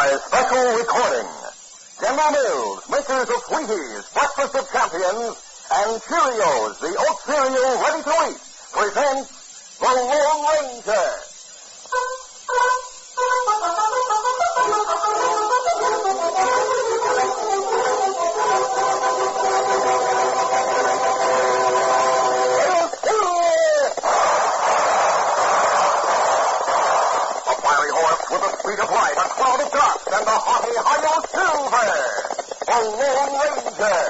by special recording. General Mills, makers of Wheaties, Breakfast of Champions, and Cheerios, the oat cereal ready to eat, presents The Lone Ranger. With the speed of light, a cloud of dust, and the haughty Hi-Yo Silver, the Lone Ranger.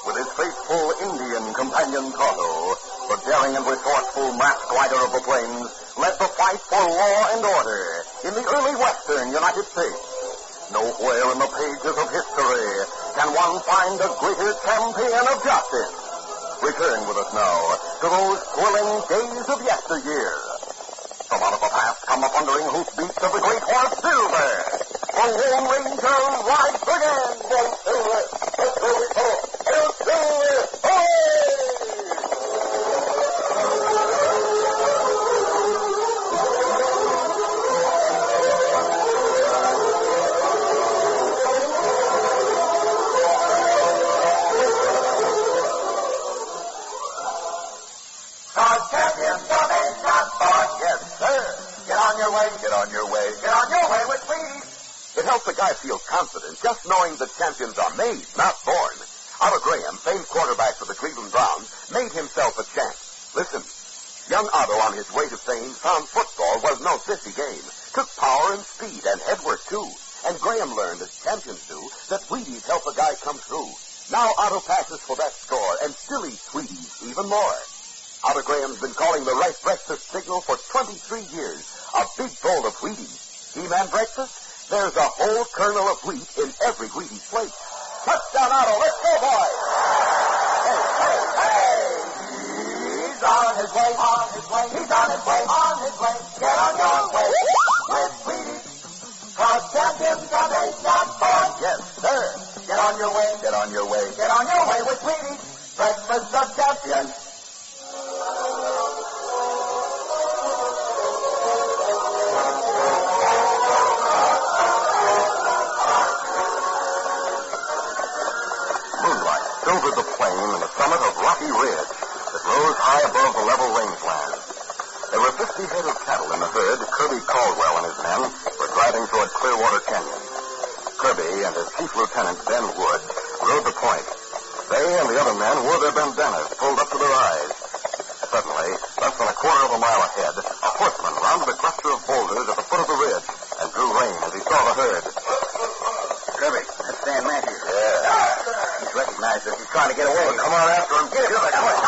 With his faithful Indian companion Tonto, the daring and resourceful masked rider of the plains led the fight for law and order in the early western United States. Nowhere in the pages of history can one find a greater champion of justice. Return with us now to those thrilling days of yesteryear. From out of the past come the thundering hoofbeats of the great horse Silver. The Lone Ranger rides again. Go Silver! Go Silver! Go Silver! Hooray! Get on your way. Get on your way with me. It helps a guy feel confident just knowing that champions are made, not born. Otto Graham, famed quarterback for the Cleveland Browns, made himself a champ. Listen, young Otto on his way to fame found football was no sissy game. Took power and speed and headwork too. And Graham learned, as champions do, that Wheaties help a guy come through. Now Otto passes for that score and still eats Wheaties even more. Otto Graham's been calling the right breakfast signal for 23 years. A big bowl of Wheaties. He-Man breakfast? There's a whole kernel of wheat in every Wheaties plate. Touchdown, Otto. Let's go, boys. Hey, hey, hey. He's on his way, on his way. He's on his way, on his way. Get on your way with Wheaties. Cause champions are made, not born. Yes, sir. Get on your way. Get on your way. Get on your way with Wheaties. Breakfast of champions. Silvered the plain and the summit of Rocky Ridge that rose high above the level rangeland. There were 50 head of cattle in the herd. Kirby Caldwell and his men were driving toward Clearwater Canyon. Kirby and his chief lieutenant, Ben Wood, rode the point. They and the other men wore their bandanas pulled up to their eyes. Suddenly, less than a quarter of a mile ahead, a horseman rounded a cluster of boulders at the foot of the ridge and drew rein as he saw the herd. Kirby, that's Dan Matthews. Yeah. He's recognized us. He's trying to get away. Well, come on after him. Get him. Come on.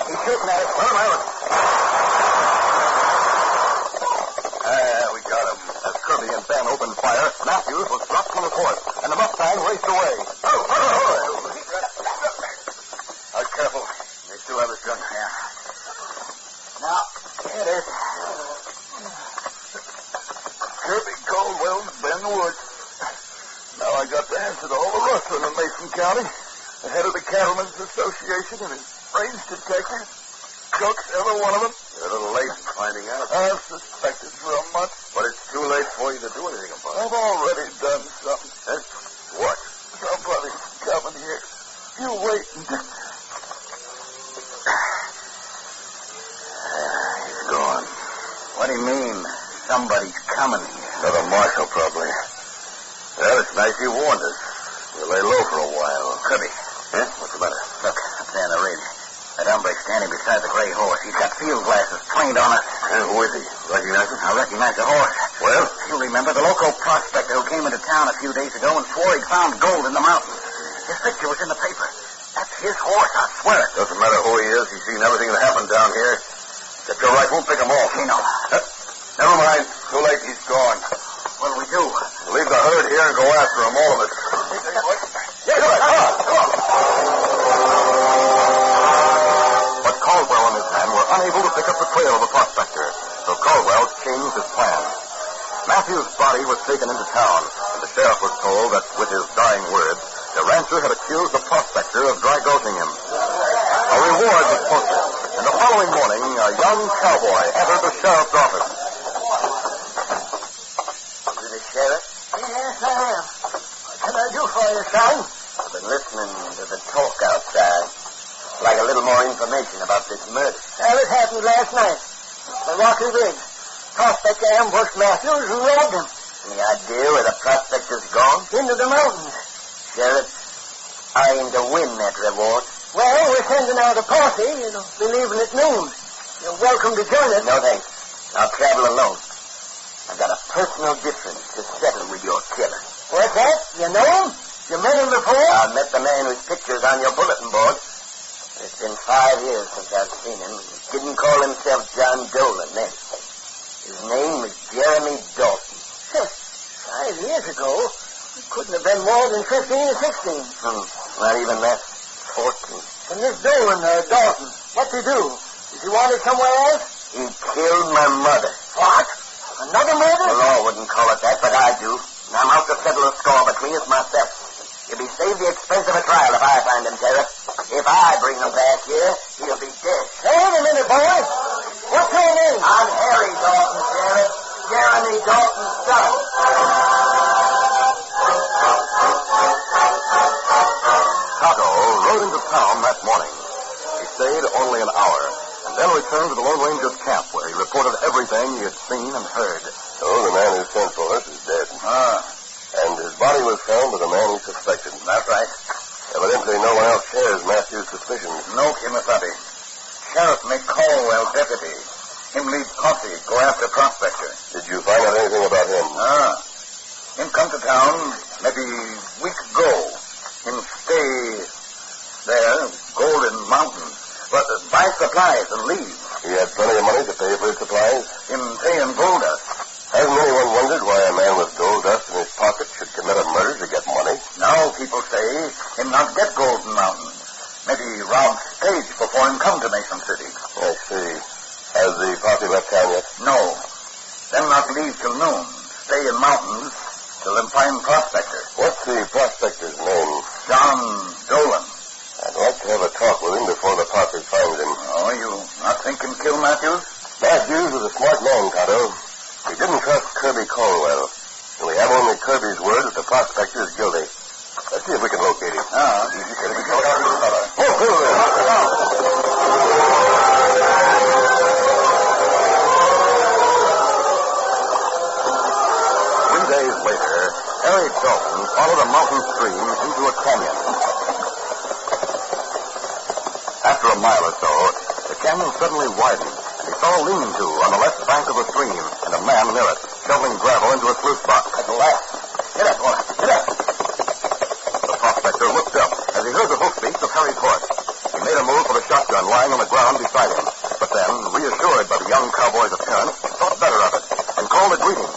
He's shooting at us. We got him. As Kirby and Ben opened fire, Matthews was dropped from his horse, and the Mustang raced away. Careful. They still have his gun. Yeah. Now, here it is. Kirby Caldwell, Ben Wood. Now I got to answer to all the rustling in Mason County. The head of the Cattlemen's Association and his range detector. Cooks, every one of them. You're a little late in finding out. I've suspected for a month. But it's too late for you to do anything about it. I've already done something. Huh? What? Somebody's coming here. You wait and... He's gone. What do you mean, somebody's coming here? Another marshal, probably. Well, it's nice you warned us. We'll lay low for a while. Kirby. Huh? What's the matter? Look, up there in the ridge. That hombre standing beside the gray horse. He's got field glasses trained on us. Who is he? Recognize him? I recognize the horse. Well? You remember the local prospector who came into town a few days ago and swore he'd found gold in the mountains. His picture was in the paper. That's his horse, I swear it. Doesn't matter who he is. He's seen everything that happened down here. Get your rifle and pick him off. You know. Never mind. Too late. He's gone. What'll we do? Leave the herd here and go after him, all of us. Yeah, come on. But Caldwell and his men were unable to pick up the trail of the prospector, so Caldwell changed his plan. Matthew's body was taken into town, and the sheriff was told that with his dying words, there ran rancher had accused the prospector of dry gulching him. A reward was posted, and the following morning, a young cowboy entered the sheriff's office. You the sheriff? Yes, I am. What can I do for you, son? I've been listening to the talk outside. Like a little more information about this murder. Well, it happened last night. The Rocky Ridge. Prospector ambushed Matthews and robbed him. Any idea where the prospector's gone? Into the mountains. Sheriff, I aim to win that reward. Well, we're sending out a party. It'll be leaving at noon. You're welcome to join us. No, thanks. I'll travel alone. I've got a personal difference to settle with your killer. What's that? You know him? You met him before? I met the man whose picture's on your bulletin board. It's been 5 years since I've seen him. He didn't call himself John Dolan then. His name was Jeremy Dalton. 5 years ago? It couldn't have been more than 15 or 16. Not even that. 14. And this Dolan, Dalton, what's he do? Is he wanted somewhere else? He killed my mother. What? Another murder? The law wouldn't call it that, but I do. And I'm out to settle a score between us myself. You'll be saved the expense of a trial if I find him, Sheriff. If I bring him back here, he'll be dead. Hey, wait a minute, boy. What's your name? I'm Harry Dalton, Sheriff. Jeremy Dalton's son. Tonto rode into town that morning. He stayed only an hour, and then returned to the Lone Ranger's camp, where he reported everything he had seen and heard. Oh, the man who sent for us is dead. And his body was found by the man he suspected. That's right. Evidently, no one else shares Matthew's suspicions. No, Kimasabi. Sheriff McCallwell deputy. Him lead posse, go after prospector. Did you find out anything about him? Him come to town maybe week ago. Him stay there, Golden Mountain. But buy supplies and leave. He had plenty of money to pay for his supplies? Him pay in gold dust. Hasn't anyone wondered why a man with gold dust in his pocket should commit a murder to get money? Now people say him not get Golden Mountain. Maybe rob stage before him come to Mason City. I see. Has the posse left town yet? No. Then not leave till noon. Stay in mountains till them find prospector. What's the prospector's name? John Dolan. I'd like to have a talk with him before the posse finds him. Oh, you not think him kill Matthews? Matthews was a smart man, Tonto. He didn't trust Kirby Caldwell. And we have only Kirby's word that the prospector is guilty. Let's see if we can locate him. Easy, Kirby. Go down to the fellow. Days later, Harry Dalton followed a mountain stream into a canyon. After a mile or so, the canyon suddenly widened. He saw a lean-to on the left bank of the stream, and a man near it, shoveling gravel into a sluice box. At the left. Get up, boy. Get up. The prospector looked up as he heard the hoofbeats of Harry's horse. He made a move for the shotgun lying on the ground beside him, but then, reassured by the young cowboy's appearance, thought better of it, and called a greeting.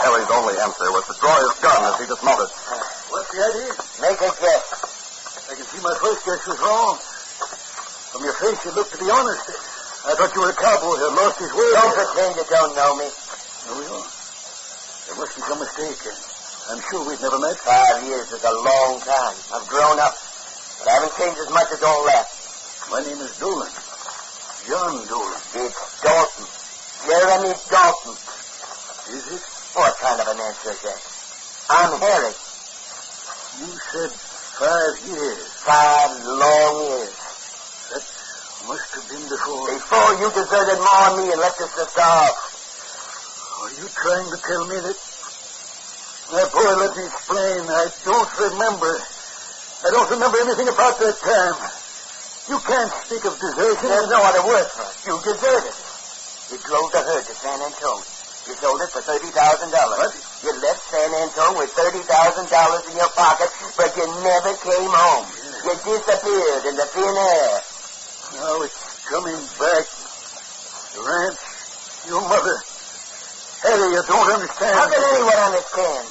Harry's only answer was to draw his gun as he dismounted. What's the idea? Make a guess. I can see my first guess was wrong. From your face, you look to be honest. I thought you were a cowboy who had lost his word. Don't pretend you don't know me. No, we don't. There must be some mistake. I'm sure we've never met. 5 years is a long time. I've grown up, but I haven't changed as much as all that. My name is Dolan. John Dolan. It's Dalton. Jeremy Dalton. Is it? What kind of an answer is that? I'm Harry. You said 5 years. 5 long years. That must have been before. Before you deserted Ma and me and left us to starve. Are you trying to tell me that... Now, boy, let me explain. I don't remember anything about that time. You can't speak of desertion. There's no other word for it. You deserted. You drove the herd to San Antonio. You sold it for $30,000. What? You left San Antonio with $30,000 in your pocket, but you never came home. You disappeared in the thin air. Now it's coming back. The ranch, your mother. Harry, you don't understand. How can anyone understand?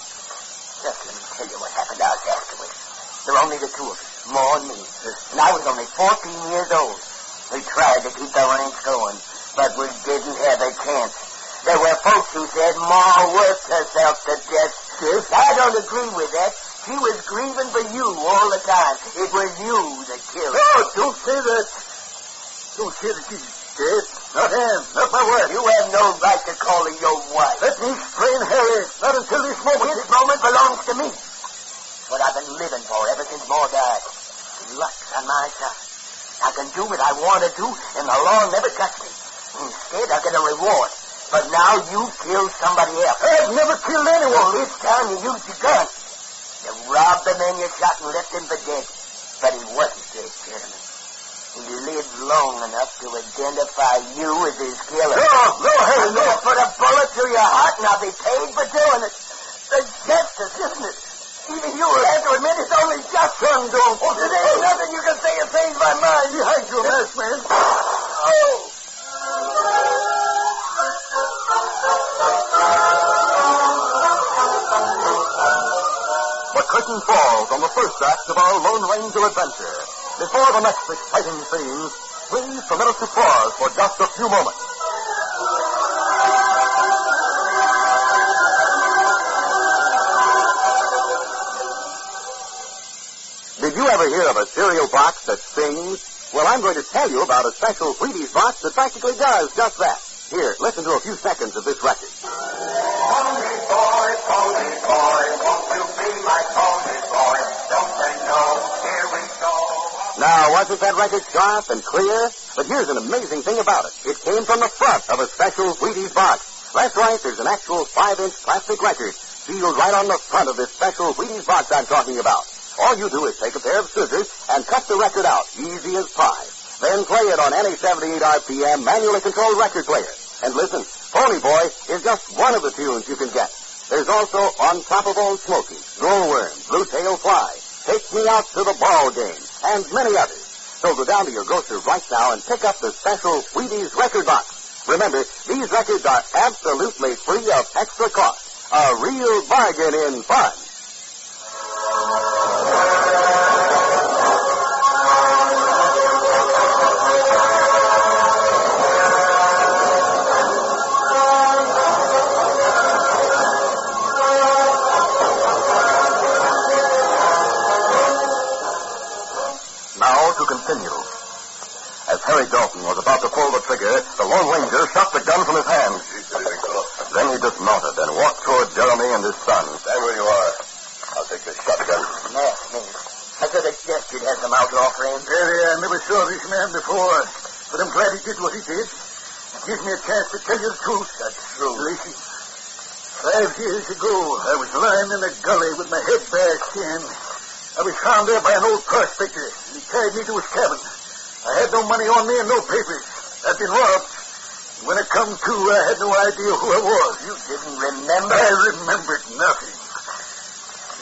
Just let me tell you what happened out afterwards. There were only the two of us, Ma and me. And I was only 14 years old. We tried to keep the ranch going, but we didn't have a chance. There were folks who said Ma worked herself to death. Yes? I don't agree with that. She was grieving for you all the time. It was you that killed her. No, don't say that. Don't say that she's dead. Not Ann. Not my wife. You have no right to call her your wife. Let me explain, Harry. Not until this moment. This moment belongs to me. What I've been living for ever since Ma died. Luck's on my side. I can do what I want to do, and the law never touched me. Instead, I get a reward. But now you killed somebody else. I've never killed anyone. This time you used your gun. You robbed the man you shot and left him for dead. But he wasn't dead, gentlemen. He lived long enough to identify you as his killer. No, Harry, I'm going to put a bullet through your heart, and I'll be paid for doing it. The justice, isn't it? Even you will have to admit it's only just. Son, don't. Oh, there ain't nothing you can say to change my mind. Behind you, masked man. Oh! The curtain falls on the first act of our Lone Ranger adventure. Before the next exciting scenes, please permit us to pause for just a few moments. Did you ever hear of a cereal box that sings? Well, I'm going to tell you about a special Wheaties box that practically does just that. Here, listen to a few seconds of this record. Pony boy, won't you be my pony boy? Don't they know? Here we go. Now, wasn't that record sharp and clear? But here's an amazing thing about it. It came from the front of a special Wheaties box. That's right, there's an actual 5-inch plastic record sealed right on the front of this special Wheaties box I'm talking about. All you do is take a pair of scissors and cut the record out, easy as pie. Then play it on any 78 RPM manually controlled record player. And listen, Pony Boy is just one of the tunes you can get. There's also On Top of Old Smoky, Glowworm, Blue Tail Fly, Take Me Out to the Ball Game, and many others. So go down to your grocer right now and pick up the special Wheaties record box. Remember, these records are absolutely free of extra cost. A real bargain in fun. To continue. As Harry Dalton was about to pull the trigger, the Lone Ranger shot the gun from his hand. Then he dismounted and walked toward Jeremy and his son. Stand where you are. I'll take this shotgun. I could have guessed you'd have some outlaw friends. Harry, I never saw this man before, but I'm glad he did what he did. It gives me a chance to tell you the truth. That's true. Listen, 5 years ago, I was lying in a gully with my head bashed in. I was found there by an old prospector. He carried me to his cabin. I had no money on me and no papers. I'd been robbed. When I come to, I had no idea who I was. You didn't remember? I remembered nothing.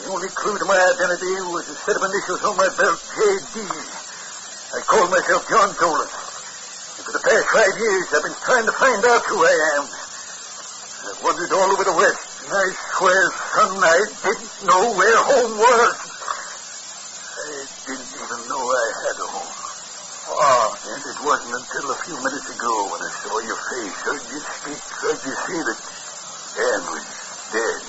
The only clue to my identity was a set of initials on my belt, J.D. I called myself John Tolan. And for the past 5 years, I've been trying to find out who I am. I've wandered all over the West, and I swear, son, I didn't know where home was. I didn't even know I had a home. Oh, and it wasn't until a few minutes ago when I saw your face, heard you speak, heard you say that Dan was dead.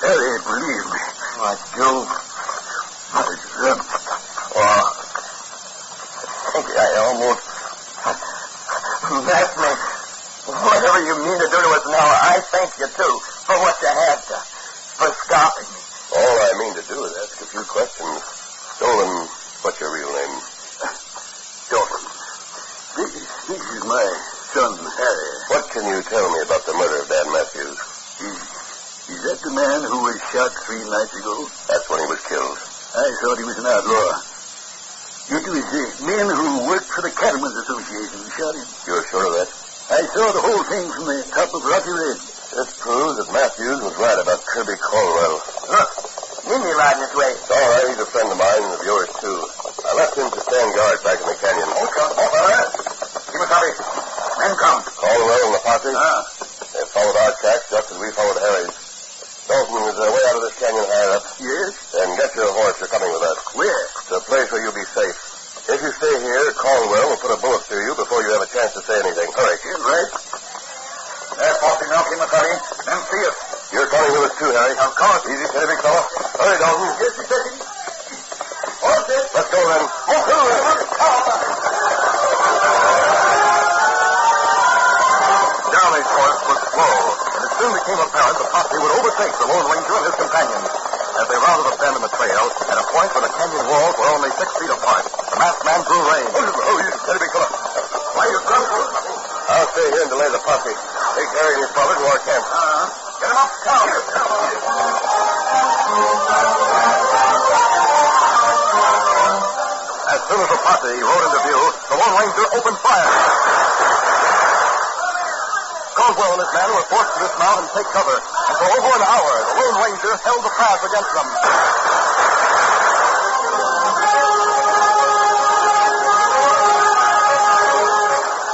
Harry, believe me. What, Joe? I dreamt. Oh, I think I almost... That's me. Whatever you mean to do to us now, I thank you, too, for what you have done, for stopping me. All I mean to do is ask a few questions. Dolan, what's your real name? Dolan. This is my son, Harry. What can you tell me about the murder of Dan Matthews? Is that the man who was shot 3 nights ago? That's when he was killed. I thought he was an outlaw. You two is the men who worked for the Cattlemen's Association who shot him. You're sure of that? I saw the whole thing from the top of Rocky Ridge. This proves that Matthews was right about Kirby Caldwell. Look, Minnie riding this way. It's all right. He's a friend of mine and of yours, too. I left him to stand guard back in the canyon. Okay. Give me a copy. Men come. Caldwell and the posse? They followed our tracks just as we followed Harry's. Dalton is way out of this canyon higher up. Yes? Then get your horse. You're coming with us. Where? To a place where you'll be safe. If you stay here, Caldwell will put a bullet through you before you have a chance to say anything. Hurry. Right. Posse now, Kim McCarty. Then see us. You're coming with us, too, Harry. Of course. Easy, steady, big fellow. Hurry, Dalton. Yes, Detective. All set. Let's go, then. Darley's course was slow, and it soon became apparent the posse would overtake the Lone Ranger and his companions. As they rounded a bend in the trail, at a point where the canyon walls were only 6 feet apart, the masked man drew rein. You steady, come on. Why you come? I'll stay here and delay the posse. Take Harry and his father to our camp. Get him up. Come. As soon as the posse rode into view, the Lone Ranger opened fire. Caldwell and his men were forced to dismount and take cover, and for over an hour, the Lone Ranger held the pass against them.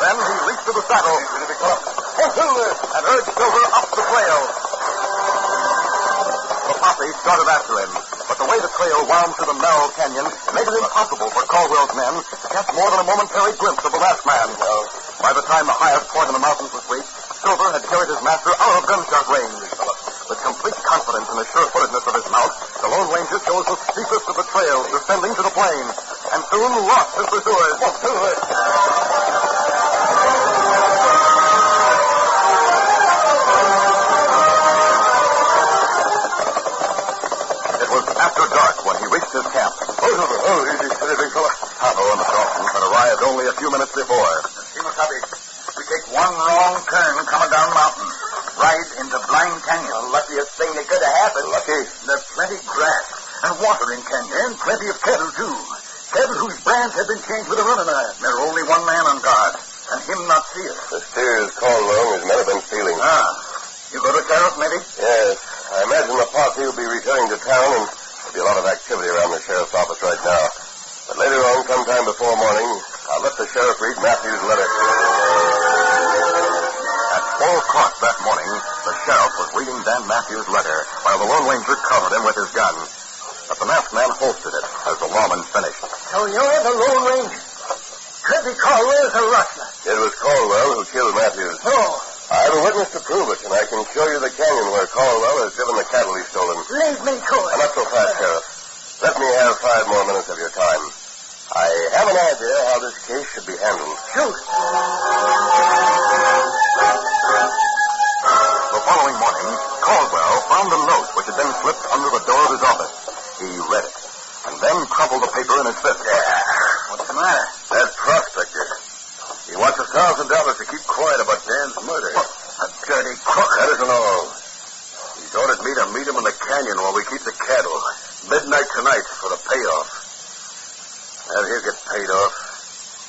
Then he leaped to the saddle and urged Silver up the trail. The posse started after him, but the way the trail wound through the narrow canyon made it impossible for Caldwell's men to catch more than a momentary glimpse of the masked man. By the time the highest point in the mountains was reached, Silver had carried his master out of gunshot range. With complete confidence in the sure-footedness of his mount, the Lone Ranger chose the steepest of the trails descending to the plain, and soon lost his pursuers. It was after dark when he reached his camp. Easy, steady, big fella. Tonto and the Daltons had arrived only a few minutes before. Shimasabi, we take one wrong turn coming down mountain. Right into Blind Canyon. The luckiest thing that could have happened. Lucky. There's plenty grass and water in Canyon, and plenty of cattle, too. Cattle whose brands have been changed with a running iron. There's only one man on guard, and him not see us. The steers Caldwell and his men have been stealing. You go to sheriff, maybe? Yes. I imagine the posse will be returning to town, and there'll be a lot of activity around the sheriff's office right now. But later on, sometime before morning, I'll let the sheriff read Matthew's letter. At 4 o'clock that morning, the sheriff was reading Dan Matthews' letter while the Lone Ranger covered him with his gun. But the masked man holstered it as the lawman finished. So you're the Lone Ranger. Kirby Caldwell's a rustler. It was Caldwell who killed Matthews. Oh. I have a witness to prove it, and I can show you the canyon where Caldwell has driven the cattle he's stolen. Lead me to it. Not so fast, Sheriff. Let me have 5 more minutes of your time. I have an idea how this case should be handled. Shoot. The following morning, Caldwell found a note which had been slipped under the door of his office. He read it, and then crumpled the paper in his fist. What's the matter? That prospector. He wants $1,000 to keep quiet about Dan's murder. A dirty crook. That isn't all. He's ordered me to meet him in the canyon while we keep the cattle. Midnight tonight for the payoff. And he'll get paid off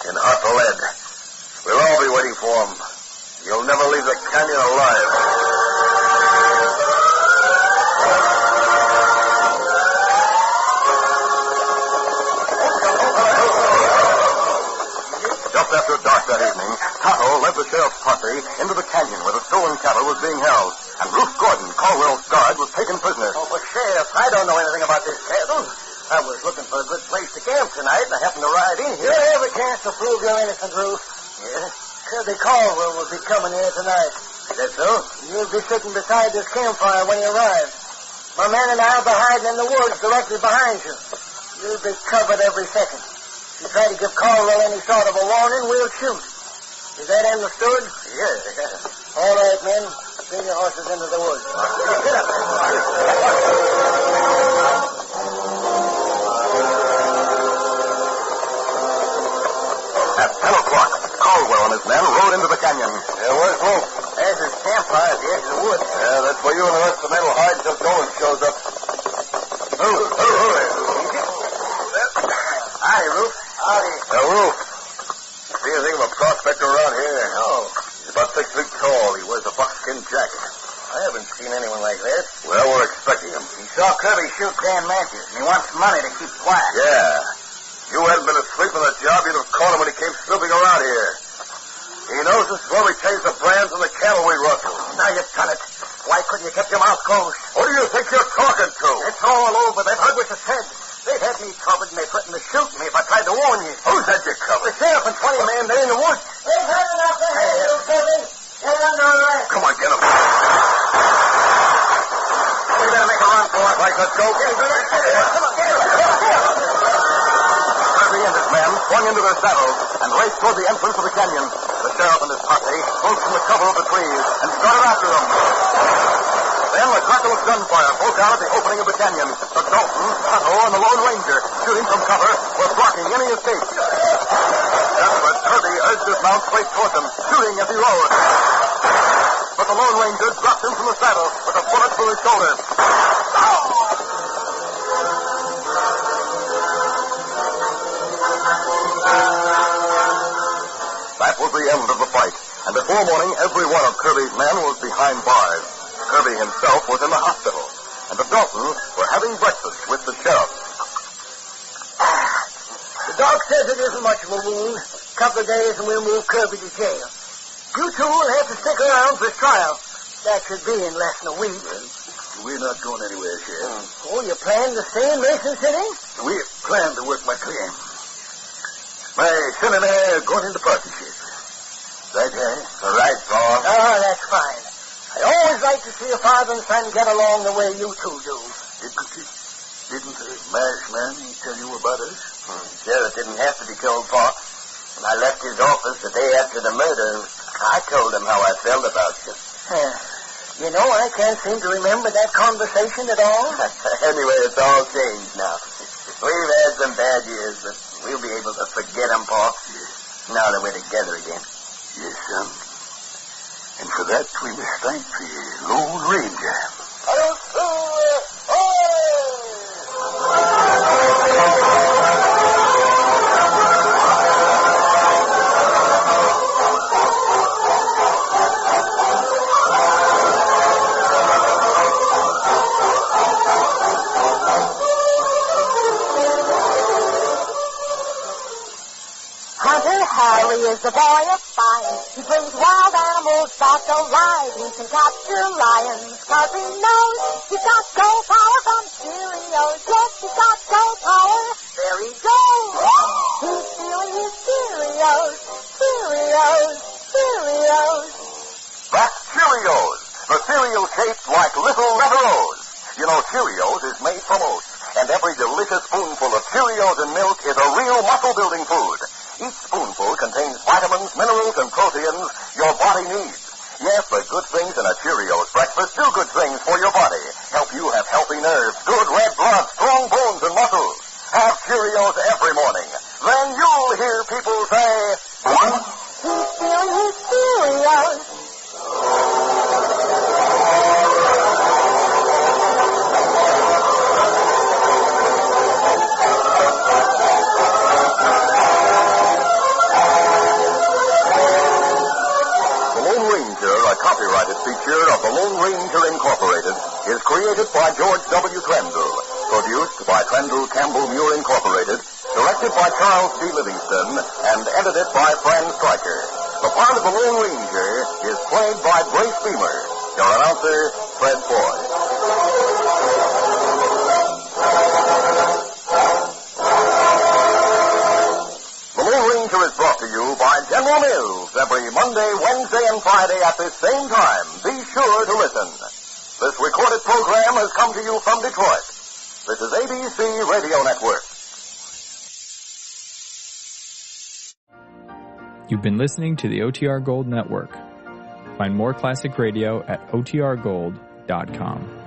in hot lead. We'll all be waiting for him. He'll never leave the canyon alive. Just after dark that evening, Tonto led the sheriff's posse into the canyon where the stolen cattle was being held, and Ruth Gordon, Caldwell's guard, was taken prisoner. Oh, but Sheriff, I don't know anything about this cattle. I was looking for a good place to camp tonight, and I happened to ride in here. You'll have a chance to prove you're innocent, Ruth. Yes? Kirby Caldwell will be coming here tonight. Is that so? You'll be sitting beside this campfire when you arrive. My man and I will be hiding in the woods directly behind you. You'll be covered every second. If you try to give Caldwell any sort of a warning, we'll shoot. Is that understood? Yes. All right, men. Bring your horses into the woods. Get up. At 10 o'clock, Caldwell and his men rode into the canyon. Where's Luke? There's his campfire at the edge of the woods. That's where you and the rest of the men will hide until Dolan shows up. Hi, Ruth. Howdy. Now, Ruth, see anything of a prospector around here? No. He's about 6 feet tall. He wears a buckskin jacket. I haven't seen anyone like that. Well, we're expecting him. He saw Kirby shoot Dan Matthews, and he wants money to keep quiet. Yeah. You hadn't been asleep on the job, you'd have caught him when he came snooping around here. He knows this is where we changed the brands and the cattle we rustled. Now you've done it. Why couldn't you keep your mouth closed? Who do you think you're talking to? It's all over. They've heard what you said. They've had me covered, and they threatened to shoot me if I tried to warn you. Who's had you covered? The sheriff and 20 men, they're in the woods. They've had enough to hear you, Kirby. Get under arrest. Come on, get him. We better make a run for it. right, let's go. Kirby and his men swung into their saddles and raced toward the entrance of the canyon. The sheriff and his posse broke from the cover of the trees and started after them. Then a crackle of gunfire broke out at the opening of the canyon. But Dalton, Tonto, and the Lone Ranger, shooting from cover, were blocking any escape. Desperate, Kirby urged his mount straight toward them, shooting as he rode. But the Lone Ranger dropped him from the saddle with a bullet through his shoulder. That was the end of the fight, and before morning, every one of Kirby's men was behind bars. Kirby himself was in the hospital, and the Daltons were having breakfast with the sheriff. The doc says it isn't much of a wound. A couple of days and we'll move Kirby to jail. You two will have to stick around for his trial. That should be in less than a week. We're not going anywhere, Sheriff. Oh, you plan to stay in Mason City? We plan to work my claim. My son and I are going into partnership. Right, Harry? Right, Paul. Oh, that's fine. I always like to see a father and son get along the way you two do. Didn't the masked man tell you about us? Sheriff didn't have to be told, Pa. When I left his office the day after the murder, I told him how I felt about you. You know, I can't seem to remember that conversation at all. Anyway, it's all changed now. We've had some bad years, but we'll be able to forget them, Pa. Now that we're together again. Yes, son. And for that, we must thank the Lone Ranger. Harry is the boy of fire. He brings wild animals back alive. He can capture lions, 'cause he knows he's got gold power from Cheerios. Yes, he's got gold power. There he goes. He's stealing his Cheerios. Cheerios. Cheerios. That's Cheerios, the cereal shaped like little red rose. You know, Cheerios is made from oats, and every delicious spoonful of Cheerios in milk is a real muscle-building food. Each spoonful contains vitamins, minerals, and proteins your body needs. Yes, the good things in a Cheerios breakfast do good things for your body. Help you have healthy nerves, good red blood, strong bones, and muscles. Have Cheerios every morning. Then you'll hear people say, He's stealing his Cheerios. Copyrighted feature of the Lone Ranger Incorporated is created by George W. Trendle, produced by Trendle Campbell Muir Incorporated, directed by Charles D. Livingston, and edited by Fran Stryker. The part of the Lone Ranger is played by Brace Beamer. Your announcer, Fred Ford. Is brought to you by General Mills every Monday, Wednesday, and Friday at this same time. Be sure to listen. This recorded program has come to you from Detroit. This is ABC Radio Network. You've been listening to the OTR Gold Network. Find more classic radio at otrgold.com.